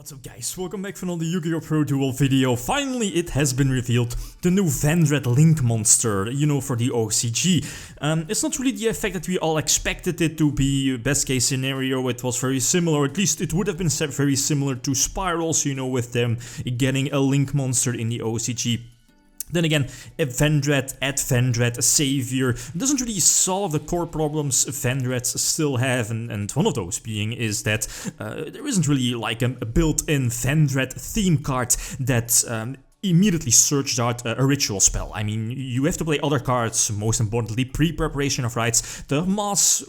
What's up guys, welcome back for another YgoPro duel video. Finally it has been revealed, the new Vendread Link monster, you know, for the OCG. It's not really the effect that we all expected it to be. Best case scenario, it was very similar, at least it would have been very similar to Spirals, you know, with them getting a Link monster in the OCG. Then again, Advendread Savior doesn't really solve the core problems Vendreads still have, and one of those being is that there isn't really like a built-in Vendread theme card that immediately searched out a ritual spell. I mean, you have to play other cards, most importantly pre-preparation of rites. The mass,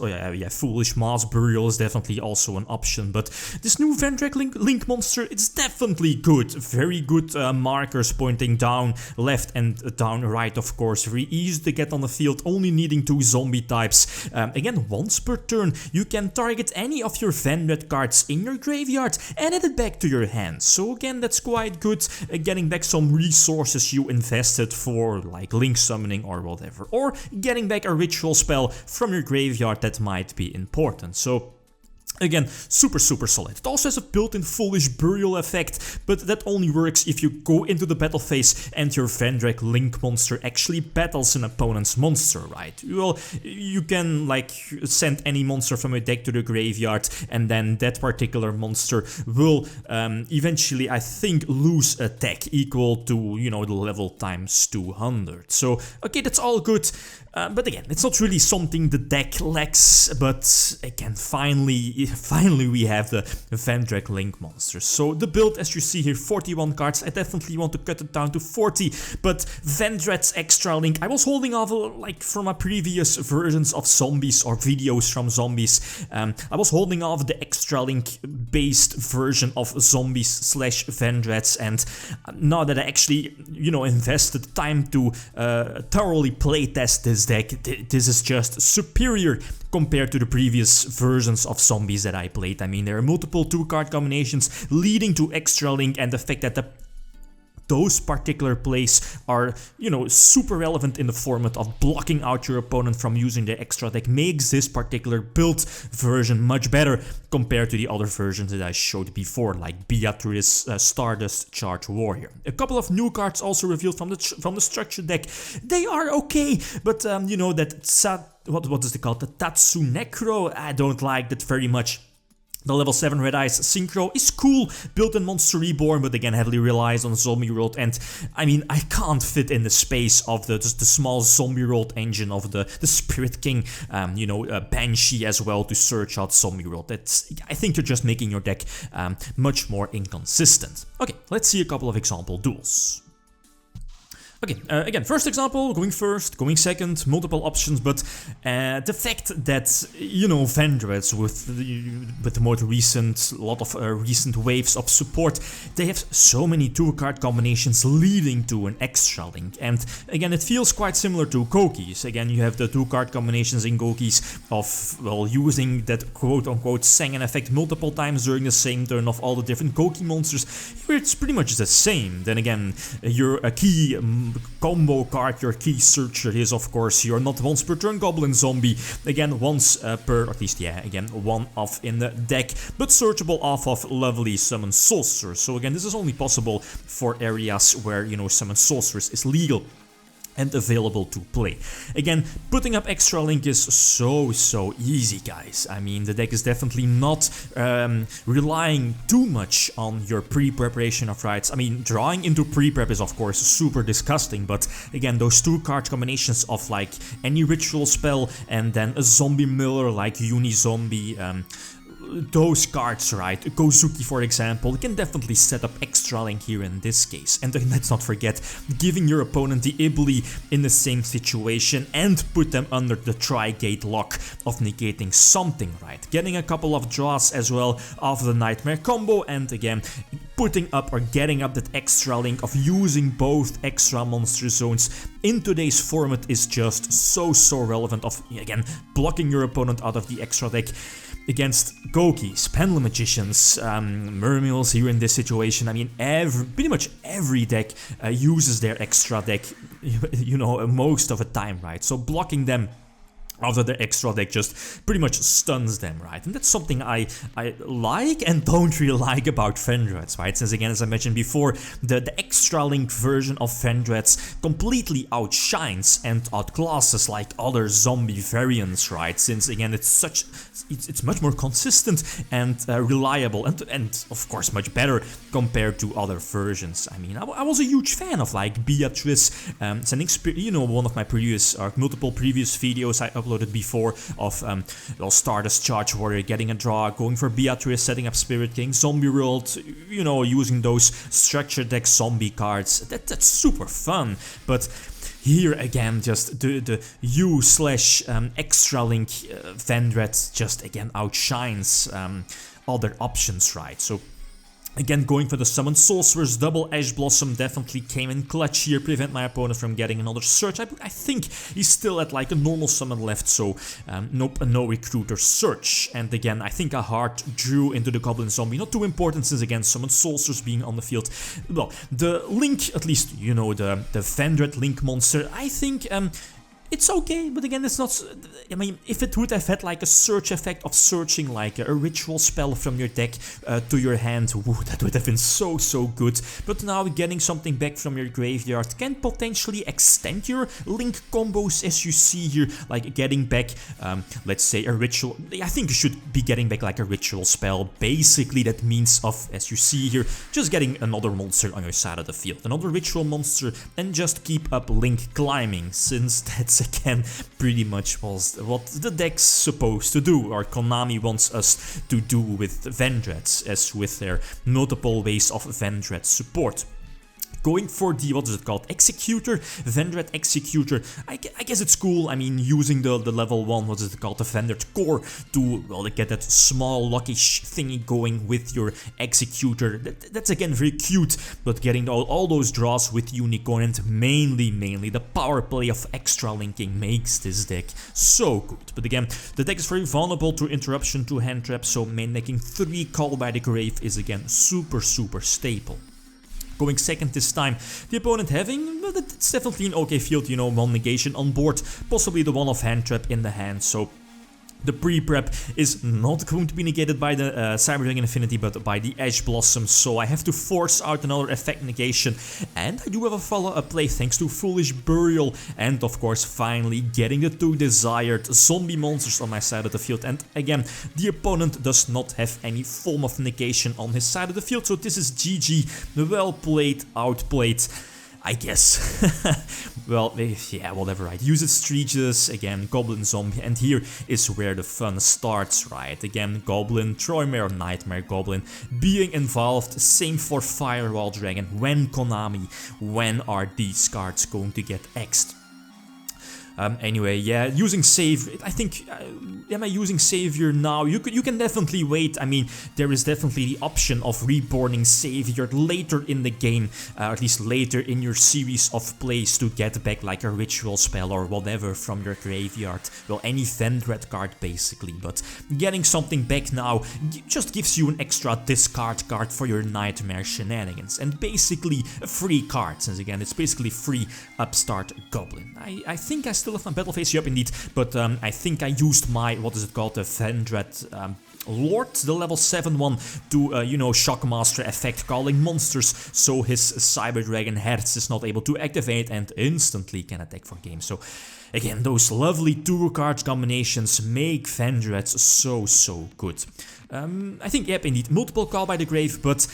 foolish mass burial is definitely also an option, but this new Vendread Link monster, it's definitely good. Very good markers pointing down, left and down, right, of course. Very easy to get on the field, only needing 2 zombie types. Again, once per turn, you can target any of your Vendread cards in your graveyard and add it back to your hand. So again, that's quite good, getting back some resources you invested for like link summoning or whatever, or getting back a ritual spell from your graveyard that might be important. So again, super solid. It also has a built-in foolish burial effect, but that only works if you go into the battle phase and your Vendread Link monster actually battles an opponent's monster, right? Well, you can like send any monster from your deck to the graveyard, and then that particular monster will eventually, I think, lose attack equal to, you know, the level times 200. So, okay, that's all good. But again, it's not really something the deck lacks, but again, finally we have the Vendread Link monster. So the build, as you see here, 41 cards. I definitely want to cut it down to 40, but Vendread's Extra Link, I was holding off like from my previous versions of zombies or videos from zombies. I was holding off the Extra Link based version of zombies / Vendreads, and now that I actually, you know, invested time to thoroughly playtest this deck, this is just superior compared to the previous versions of zombies that I played. I mean, there are multiple 2-card combinations leading to Extra Link, and the fact that those particular plays are, you know, super relevant in the format of blocking out your opponent from using the extra deck makes this particular build version much better compared to the other versions that I showed before, like Beatrice, Stardust, Charge Warrior. A couple of new cards also revealed from the structured deck. They are okay, but you know, that what is it called? The Tatsunekro, I don't like that very much. The level 7 Red Eyes Synchro is cool, built-in Monster Reborn, but again heavily relies on Zombie World, and I mean, I can't fit in the space of the small Zombie World engine of the Spirit King, you know, Banshee as well to search out Zombie World. I think you're just making your deck much more inconsistent. Okay, let's see a couple of example duels. Okay, again, first example, going first, going second, multiple options, but the fact that, you know, Vendreads with the more recent, lot of recent waves of support, they have so many 2-card combinations leading to an Extra Link, and again, it feels quite similar to Gokis. Again, you have the 2-card combinations in Gokis of, well, using that quote-unquote Sengen effect multiple times during the same turn of all the different Goki monsters, where it's pretty much the same. Then again, your key combo card, your key searcher is of course your not once per turn goblin zombie, again once per, or at least yeah, again one off in the deck, but searchable off of lovely summon sorcerers. So again, this is only possible for areas where, you know, summon sorcerers is legal and available to play. Again, putting up Extra Link is so easy, guys. I mean, the deck is definitely not relying too much on your pre-preparation of rites. I mean, drawing into pre-prep is of course super disgusting, but again, those 2-card combinations of like any ritual spell and then a zombie miller like Unizombie, those cards, right, Kozuki for example, can definitely set up Extra Link here in this case. And then let's not forget giving your opponent the Ibli in the same situation and put them under the Tri-Gate lock of negating something, right, getting a couple of draws as well of the Nightmare combo, and again putting up or getting up that Extra Link of using both extra monster zones in today's format is just so relevant of, again, blocking your opponent out of the extra deck against Gokis, Pendulum Magicians, Mermils here in this situation. I mean, pretty much every deck uses their extra deck, you know, most of the time, right? So blocking them after the extra deck just pretty much stuns them, right? And that's something I like and don't really like about Vendreads, right? Since again, as I mentioned before, the extra link version of Vendreads completely outshines and outclasses like other zombie variants, right? Since again, it's much more consistent and reliable and of course much better compared to other versions. I mean, I was a huge fan of like Beatrice, you know, one of my previous multiple previous videos I uploaded before of well, Stardust Charge Warrior getting a draw, going for Beatrice, setting up Spirit King, Zombie World, you know, using those structure deck zombie cards. That's super fun, but here again, just the U/extra link Vendread just again outshines other options, right? So again, going for the Summon Sorcerer's double Ash Blossom definitely came in clutch here, prevent my opponent from getting another search. I think he's still at like a normal summon left, so nope, a no recruiter search. And again, I think a hard drew into the Goblin Zombie, not too important since again, Summon Sorcerers being on the field. Well, the Link, at least, you know, the Vendread Link monster, I think it's okay, but again, it's not. I mean, if it would have had like a search effect of searching like a ritual spell from your deck to your hand, ooh, that would have been so good. But now getting something back from your graveyard can potentially extend your link combos, as you see here, like getting back, let's say a ritual. I think you should be getting back like a ritual spell. Basically, that means of, as you see here, just getting another monster on your side of the field, another ritual monster, and just keep up link climbing, since that's again pretty much was what the deck's supposed to do, or Konami wants us to do with Vendreads, as with their multiple ways of Vendread support. Going for the, what is it called, Executor, Vendread Executor, I guess it's cool. I mean, using the level 1, what is it called, the Vendread Core to, well, get that small luckish thingy going with your Executor. That's again very cute, but getting all those draws with Unicorn and mainly the power play of extra linking makes this deck so good. But again, the deck is very vulnerable to interruption, to hand trap, so main decking 3 Call by the Grave is again super staple. Going second this time, the opponent having, well, it's definitely an okay field, you know, 1 negation on board, possibly the one of hand trap in the hand, so the pre-prep is not going to be negated by the Cyber Dragon Affinity, but by the Ash Blossom, so I have to force out another effect negation, and I do have a follow-up play thanks to Foolish Burial, and of course finally getting the 2 desired zombie monsters on my side of the field. And again, the opponent does not have any form of negation on his side of the field, so this is GG, well played, outplayed, I guess. Well, yeah, whatever, right? Use its Treaches, again, Goblin Zombie, and here is where the fun starts, right? Again, Goblin, Troymare, Nightmare Goblin being involved, same for Firewall Dragon. When Konami, when are these cards going to get X'd? Anyway, yeah, using Savior, I think, am I using Savior now? You can definitely wait. I mean, there is definitely the option of reborning Savior later in the game, at least later in your series of plays, to get back like a ritual spell or whatever from your graveyard. Well, any Vendread card basically, but getting something back now just gives you an extra discard card for your Nightmare shenanigans, and basically a free card, since again, it's basically free Upstart Goblin. I think I still have my battle phase up indeed, but I think I used my, what is it called, the Vendread Lord, the level 7 one, to, you know, Shockmaster effect calling monsters, so his Cyber Dragon Hertz is not able to activate and instantly can attack for game. So again, those lovely 2 card combinations make Vendreads so good. I think, yep, indeed, multiple Call by the Grave, but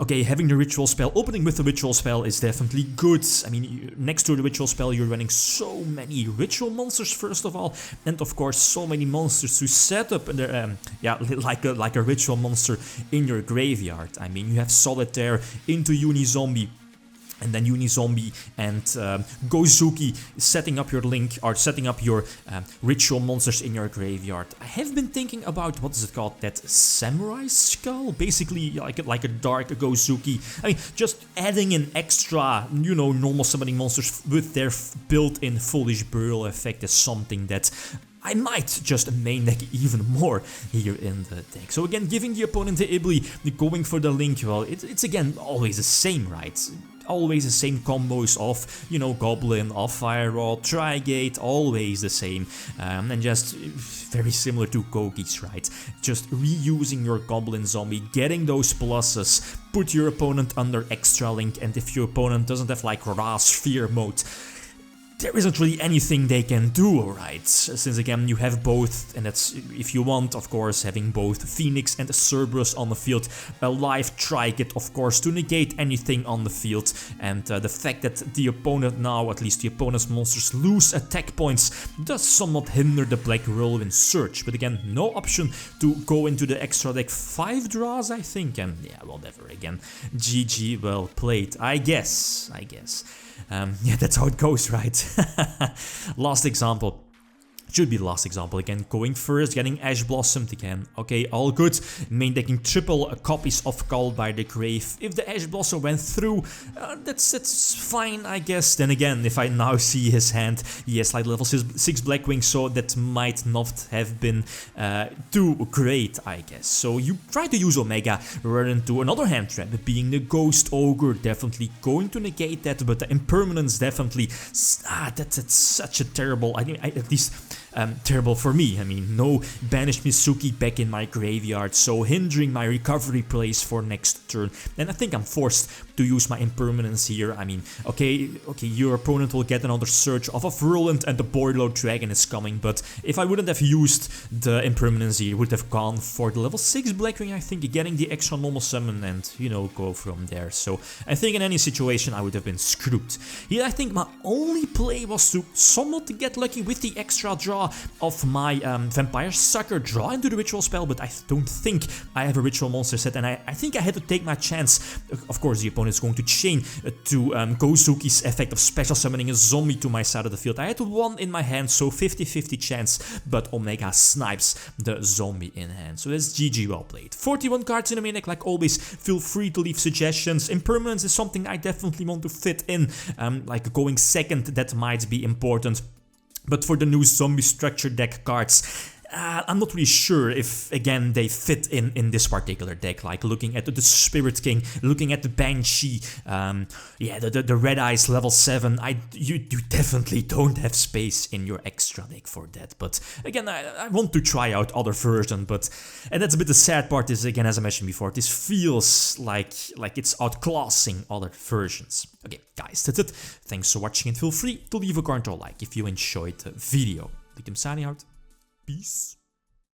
okay, having the ritual spell, opening with the ritual spell is definitely good. I mean, next to the ritual spell, you're running so many ritual monsters, first of all, and of course, so many monsters to set up, yeah, like a ritual monster in your graveyard. I mean, you have Solitaire into Unizombie, and then Unizombie and Gozuki setting up your link, or setting up your ritual monsters in your graveyard. I have been thinking about, what is it called, that Samurai Skull? Basically like a dark Gozuki. I mean, just adding an extra, you know, normal summoning monsters with their built-in Foolish Burial effect is something that I might just main deck even more here in the deck. So again, giving the opponent the Ibli, going for the link, well, it's again always the same, right? always the same combos of, you know, Goblin, of Fire Rod, Trigate, always the same, and just very similar to Kogi's, right? Just reusing your Goblin Zombie, getting those pluses, put your opponent under extra link, and if your opponent doesn't have like Ra's Fear mode, there isn't really anything they can do, right? Since again you have both, and that's, if you want, of course, having both Phoenix and Cerberus on the field, a live Trigate, of course, to negate anything on the field, and the fact that the opponent now, at least the opponent's monsters, lose attack points does somewhat hinder the Black Whirlwind Surge, but again, no option to go into the extra deck. 5 draws, I think, and yeah, whatever, again, GG, well played, I guess. Yeah, that's how it goes, right? Last example. Should be the last example again. Going first, getting Ash Blossomed again. Okay, all good. Main decking triple copies of Call by the Grave. If the Ash Blossom went through, that's fine, I guess. Then again, if I now see his hand, he has like level 6 Blackwing, so that might not have been too great, I guess. So you try to use Omega rather than to another hand trap, being the Ghost Ogre, definitely going to negate that, but the Impermanence definitely, that's such a terrible, I mean, at least terrible for me. I mean, no Banished Mitsuki back in my graveyard, so hindering my recovery plays for next turn, and I think I'm forced to use my Impermanence here. I mean, okay, your opponent will get another Surge off of Whirlwind and the Boardload Dragon is coming, but if I wouldn't have used the Impermanence here, would have gone for the level 6 Blackwing, I think, getting the extra normal summon and, you know, go from there. So I think in any situation I would have been screwed. Here I think my only play was to somewhat get lucky with the extra draw of my Vampire Sucker, draw into the ritual spell, but I don't think I have a ritual monster set, and I think I had to take my chance. Of course, the opponent is going to chain to Gozuki's effect of special summoning a zombie to my side of the field. I had 1 in my hand, so 50-50 chance, but Omega snipes the zombie in hand. So that's GG, well played. 41 cards in a main deck, like always. Feel free to leave suggestions. Impermanence is something I definitely want to fit in, like going second, that might be important. But for the new zombie structure deck cards, I'm not really sure if, again, they fit in this particular deck, like looking at the Spirit King, looking at the Banshee, yeah, the Red Eyes level 7, you definitely don't have space in your extra deck for that, but again, I want to try out other versions, and that's a bit the sad part is, again, as I mentioned before, this feels like it's outclassing other versions. Okay, guys, that's it. Thanks for watching, and feel free to leave a comment or like if you enjoyed the video. Lithium signing out. Peace.